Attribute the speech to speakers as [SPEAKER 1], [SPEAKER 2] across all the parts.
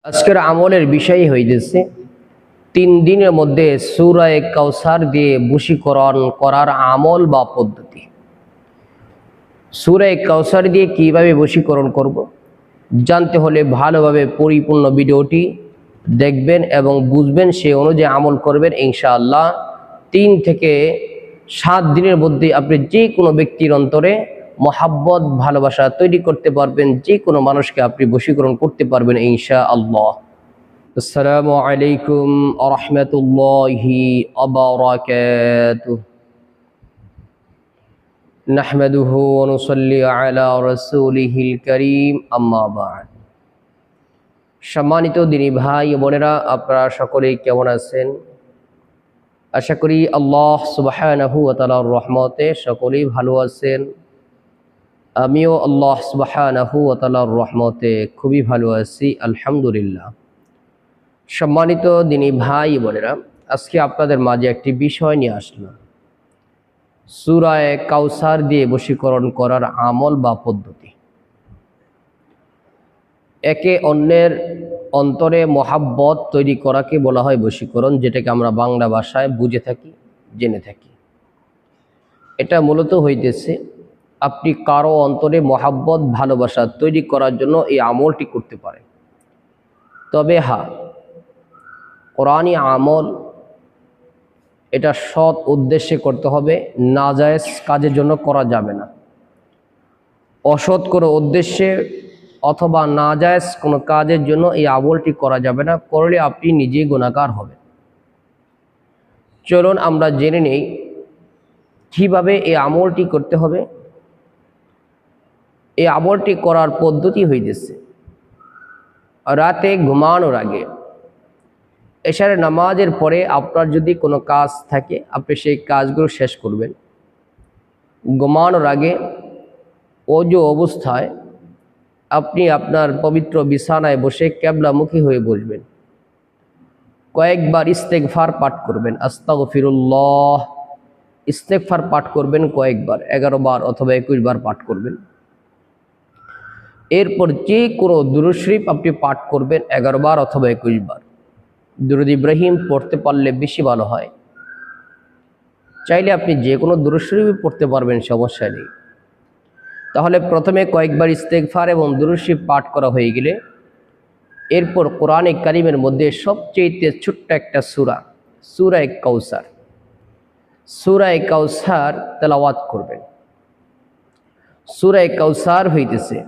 [SPEAKER 1] আজকের আমলের বিষয় হইতেছে 3 দিনের মধ্যে সূরা কাউসার দিয়ে বশীকরণ করার আমল বা পদ্ধতি। সূরা কাউসার দিয়ে কিভাবে বশীকরণ করব জানতে হলে ভালোভাবে পরিপূর্ণ ভিডিওটি দেখবেন এবং বুঝবেন, সেই অনুযায়ী আমল করবেন। ইনশাআল্লাহ 3 থেকে 7 দিনের মধ্যে আপনি যে কোনো ব্যক্তির অন্তরে মহাব্বত ভালোবাসা তৈরি করতে পারবেন, যে কোনো মানুষকে আপনি বশীকরণ করতে পারবেন ইনশাআল্লাহ। আসসালামু আলাইকুম ওয়া রাহমাতুল্লাহি ওয়া বারাকাতুহু। নাহমাদুহু ওয়া নুসাল্লি আলা রাসূলিহিল কারীম, আম্মা বা'দ। সম্মানিত দিনী ভাই ও বোনেরা, আপনারা সকলেই কেমন আছেন? আশা করি আল্লাহ সুবহানাহু ওয়া তাআলার রহমতে সকলেই ভালো আছেন। আমিও আল্লাহ সুবহানাহু ওয়া তাআলার রহমতে খুবই ভালো আছি, আলহামদুলিল্লাহ। সম্মানিত দিনী ভাই বোনেরা, আজকে আপনাদের মাঝে একটি বিষয় নিয়ে আসলাম, সূরা কাউসার দিয়ে বশীকরণ করার আমল বা পদ্ধতি। একে অন্যের অন্তরে মহাব্বত তৈরি করাকে বলা হয় বশীকরণ, যেটাকে আমরা বাংলা ভাষায় বুঝে থাকি, জেনে থাকি। এটা মূলত হইতেছে আপনি কারো অন্তরে মহাব্বত ভালোবাসা তৈরি করার জন্য এই আমলটি করতে পারেন। তবে হ্যাঁ, কোরআনী আমল এটা সৎ উদ্দেশ্যে করতে হবে, নাজায়েজ কাজের জন্য করা যাবে না। অসৎ কোনো উদ্দেশ্যে অথবা নাজায়েজ কোনো কাজের জন্য এই আমলটি করা যাবে না, করলে আপনি নিজেই গুনাহগার হবেন। চলুন আমরা জেনে নেই কিভাবে এই আমলটি করতে হবে। এই আমলটি করার পদ্ধতি হইতেছে রাতে ঘুমানোর আগে, এশারের নামাজের পরে আপনার যদি কোনো কাজ থাকে আপনি সেই কাজগুলো শেষ করবেন। ঘুমানোর আগে ওযু অবস্থায় আপনি আপনার পবিত্র বিছানায় বসে কিবলামুখী হয়ে বসবেন। কয়েকবার ইস্তেগফার পাঠ করবেন, আস্তাগফিরুল্লাহ। ইস্তেগফার পাঠ করবেন কয়েকবার, 11 বার অথবা 21 বার পাঠ করবেন। এরপর যে কোনো দুরূদ শরীফ আপনি পাঠ করবেন 11 বার অথবা 21 বার। দুরূদ ইব্রাহিম পড়তে পারলে বেশি ভালো হয়। চাইলে আপনি যে কোনো দুরূদ শরীফ পড়তে পারবেন, সমস্যা নেই। তাহলে প্রথমে কয়েকবার ইস্তেগফার এবং দুরূদ শরীফ পাঠ করা হয়ে গেলে এরপর কোরআনে কারিমের মধ্যে সবচেয়ে ছোট্ট একটা সূরা, সূরা কাউসার, সূরা কাউসার তেলাওয়াত করবেন। সূরা কাউসার হইতেছে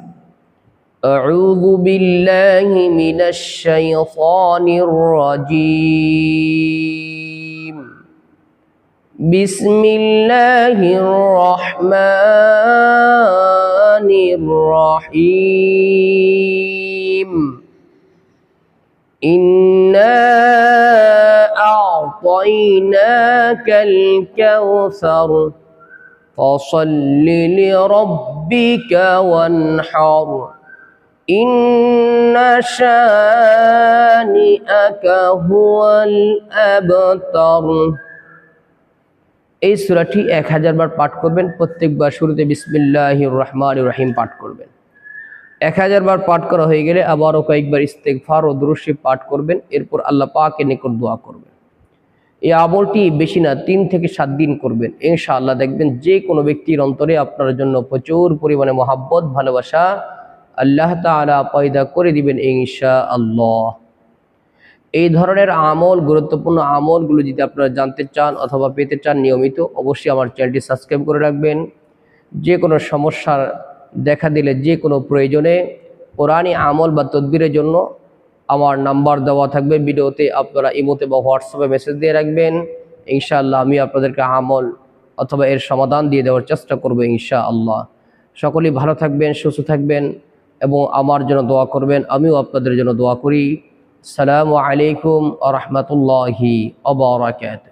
[SPEAKER 1] আউযু বিল্লাহি মিনাশ শাইতানির রাজীম, বিসমিল্লাহির রহমানির রহিম, ইন্না আ'তাইনাকাল কাউসার ফাসাল্লি লিরাব্বিকা ওয়ানহার, ইন্না শানিআকা হুয়াল আবতার। এই সূরাটি 1000 বার পাঠ করবেন। প্রত্যেকবার শুরুতে বিসমিল্লাহির রহমানির রহিম পাঠ করবেন। 1000 বার পাঠ করা হয়ে গেলে আবারও কয়েকবার ইস্তেগফার ও দুরূদ শরীফ পাঠ করবেন। এরপর আল্লাহ পাকের নিকট দোয়া করবেন। এই আমলটি বেশি না 3 থেকে 7 দিন করবেন। ইনশাআল্লাহ দেখবেন যে কোনো ব্যক্তির অন্তরে আপনার জন্য প্রচুর পরিমাণে মহাব্বত ভালোবাসা আল্লাহ তাআলা পয়দা করে দিবেন ইনশাআল্লাহ। এই ধরনের আমল, গুরুত্বপূর্ণ আমলগুলো যদি আপনারা জানতে চান অথবা পেতে চান নিয়মিত, অবশ্যই আমার চ্যানেলটি সাবস্ক্রাইব করে রাখবেন। যে কোনো সমস্যার দেখা দিলে, যে কোনো প্রয়োজনে কোরআনী আমল বা তদবিরের জন্য আমার নাম্বার দেওয়া থাকবে ভিডিওতে, আপনারা ইমোতে বা হোয়াটসঅ্যাপে মেসেজ দিয়ে রাখবেন। ইনশাআল্লাহ আমি আপনাদেরকে আমল অথবা এর সমাধান দিয়ে দেওয়ার চেষ্টা করব ইনশাআল্লাহ। সকলেই ভালো থাকবেন, সুস্থ থাকবেন এবং আমার জন্য দোয়া করবেন। আমিও আপনাদের জন্য দোয়া করি। আসসালামু আলাইকুম ওয়া রাহমাতুল্লাহি ওয়া বারাকাতুহু।